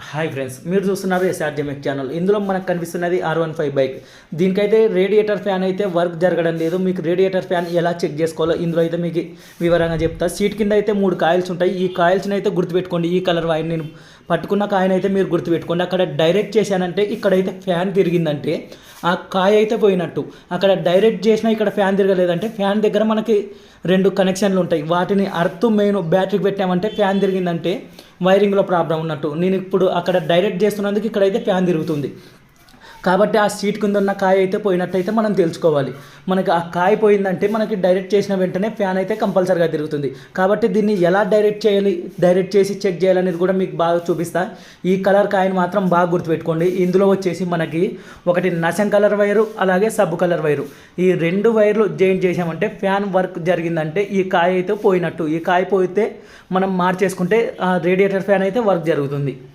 Hi friends, మీరు చూస్తున్నారు ఎస్ఆర్జెమెక్ channel. ఇందులో మనకు కనిపిస్తున్నది R15 బైక్. దీనికైతే రేడియేటర్ ఫ్యాన్ అయితే వర్క్ జరగడం లేదు. మీకు రేడియేటర్ ఫ్యాన్ ఎలా చెక్ చేసుకోవాలో ఇందులో అయితే మీకు వివరంగా చెప్తా. సీట్ కింద అయితే 3 కాయిల్స్ ఉంటాయి. ఈ కాయిల్స్ని అయితే గుర్తుపెట్టుకోండి. ఈ కలర్ వైర్ నేను పట్టుకున్న కాయను అయితే మీరు గుర్తుపెట్టుకోండి. అక్కడ డైరెక్ట్ చేశానంటే ఇక్కడైతే ఫ్యాన్ తిరిగిందంటే ఆ కాయ అయితే పోయినట్టు. అక్కడ డైరెక్ట్ చేసినా ఇక్కడ ఫ్యాన్ తిరగలేదంటే ఫ్యాన్ దగ్గర మనకి 2 కనెక్షన్లు ఉంటాయి. వాటిని అర్త్ మెయిన్ బ్యాటరీకి పెట్టామంటే ఫ్యాన్ తిరిగిందంటే వైరింగ్లో ప్రాబ్లం ఉన్నట్టు. నేను ఇప్పుడు అక్కడ డైరెక్ట్ చేస్తున్నందుకు ఇక్కడైతే ఫ్యాన్ తిరుగుతుంది. కాబట్టి ఆ సీట్ కింద ఉన్న కాయ అయితే పోయినట్టయితే మనం తెలుసుకోవాలి. మనకి ఆ కాయ పోయిందంటే మనకి డైరెక్ట్ చేసిన వెంటనే ఫ్యాన్ అయితే కంపల్సరీగా తిరుగుతుంది. కాబట్టి దీన్ని ఎలా డైరెక్ట్ చేయాలి, డైరెక్ట్ చేసి చెక్ చేయాలనేది కూడా మీకు బాగా చూపిస్తా. ఈ కలర్ కాయను మాత్రం బాగా గుర్తుపెట్టుకోండి. ఇందులో వచ్చేసి మనకి ఒకటి నసం కలర్ వైరు, అలాగే సబ్బు కలర్ వైరు, ఈ 2 వైర్లు జాయింట్ చేసామంటే ఫ్యాన్ వర్క్ జరిగిందంటే ఈ కాయ అయితే పోయినట్టు. ఈ కాయ పోయితే మనం మార్చేసుకుంటే రేడియేటర్ ఫ్యాన్ అయితే వర్క్ జరుగుతుంది.